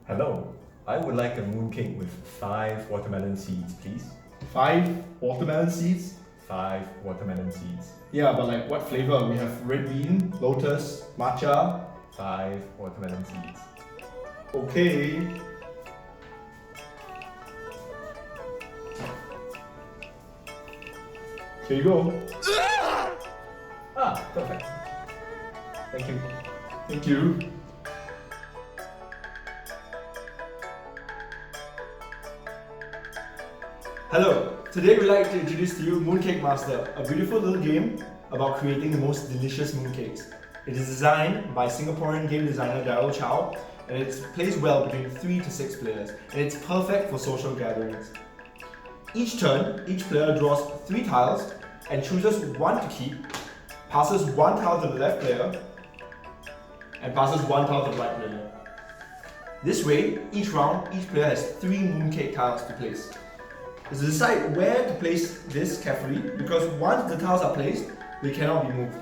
Hello, I would like a mooncake with 5 watermelon seeds, please. 5 watermelon seeds? 5 watermelon seeds. Yeah, but like what flavor? We have red bean, lotus, matcha. 5 watermelon seeds. Okay. Here you go. Ah, perfect. Thank you. Thank you. Hello, today we'd like to introduce to you Mooncake Master, a beautiful little game about creating the most delicious mooncakes. It is designed by Singaporean game designer Darryl Chow, and it plays well between 3 to 6 players, and it's perfect for social gatherings. Each turn, each player draws 3 tiles and chooses 1 to keep, passes 1 tile to the left player, and passes 1 tile to the right player. This way, each round, each player has 3 mooncake tiles to place. Is to decide where to place this carefully, because once the tiles are placed, they cannot be moved.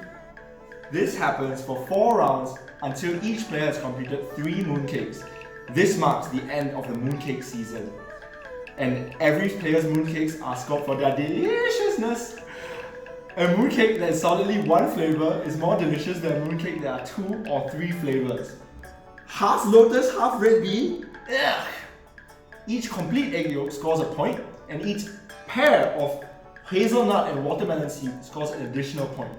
This happens for 4 rounds until each player has completed 3 mooncakes. This marks the end of the mooncake season. And every player's mooncakes are scored for their deliciousness. A mooncake that is solidly 1 flavor is more delicious than a mooncake that are 2 or 3 flavors. Half lotus, half red bean? Ugh. Each complete egg yolk scores a point, and each pair of hazelnut and watermelon seed scores an additional point.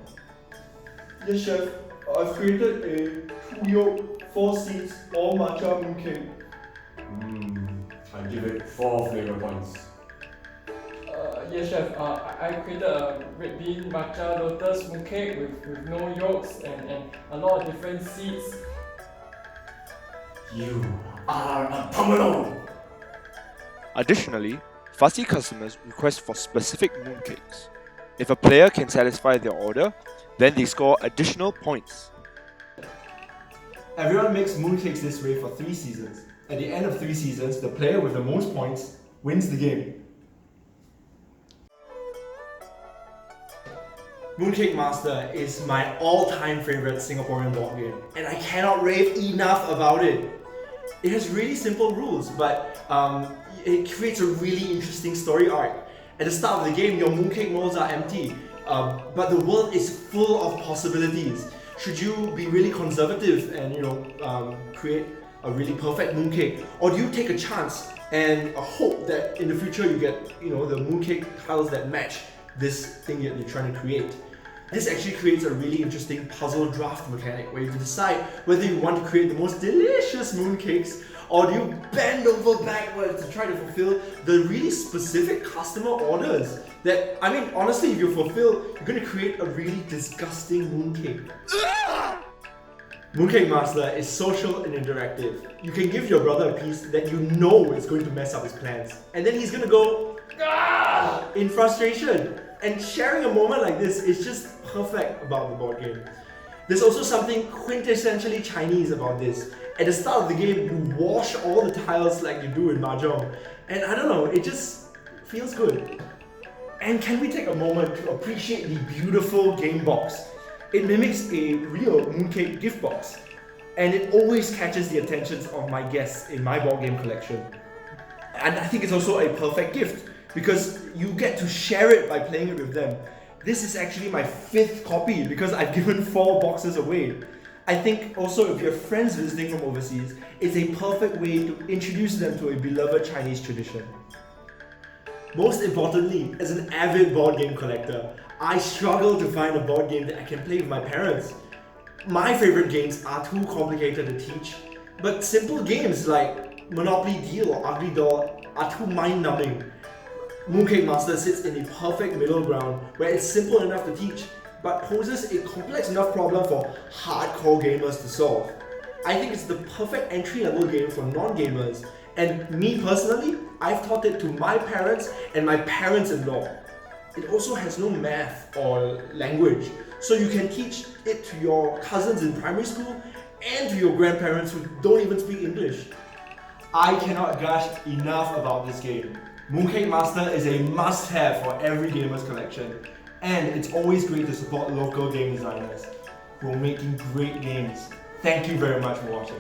Yes, chef. I've created a 2 yolk, 4 seeds, all matcha mooncake. I give it 4 flavor points. Yes, chef. I created a red bean matcha lotus mooncake with no yolks and a lot of different seeds. You are abominable! Additionally, fussy customers request for specific mooncakes. If a player can satisfy their order, then they score additional points. Everyone makes mooncakes this way for 3 seasons. At the end of 3 seasons, the player with the most points wins the game. Mooncake Master is my all-time favorite Singaporean board game, and I cannot rave enough about it. It has really simple rules, but it creates a really interesting story arc. At the start of the game, your mooncake molds are empty, but the world is full of possibilities. Should you be really conservative and create a really perfect mooncake, or do you take a chance and hope that in the future you get the mooncake tiles that match this thing that you're trying to create? This actually creates a really interesting puzzle draft mechanic where you can decide whether you want to create the most delicious mooncakes, or do you bend over backwards to try to fulfill the really specific customer orders that, honestly, if you fulfill, you're going to create a really disgusting mooncake. Mooncake Master is social and interactive. You can give your brother a piece that you know is going to mess up his plans, and then he's going to go in frustration. And sharing a moment like this is just perfect about the board game. There's also something quintessentially Chinese about this. At the start of the game, you wash all the tiles like you do in Mahjong, and I don't know, it just feels good. And can we take a moment to appreciate the beautiful game box? It mimics a real mooncake gift box, and it always catches the attentions of my guests in my board game collection. And I think it's also a perfect gift, because you get to share it by playing it with them. This is actually my 5th copy because I've given 4 boxes away. I think also if you have friends visiting from overseas, it's a perfect way to introduce them to a beloved Chinese tradition. Most importantly, as an avid board game collector, I struggle to find a board game that I can play with my parents. My favorite games are too complicated to teach, but simple games like Monopoly Deal or Ugly Doll are too mind-numbing. Mooncake Master sits in the perfect middle ground where it's simple enough to teach, but poses a complex enough problem for hardcore gamers to solve. I think it's the perfect entry-level game for non-gamers, and me personally, I've taught it to my parents and my parents-in-law. It also has no math or language, so you can teach it to your cousins in primary school and to your grandparents who don't even speak English. I cannot gush enough about this game. Mooncake Master is a must-have for every gamer's collection, and it's always great to support local game designers who are making great games. Thank you very much for watching.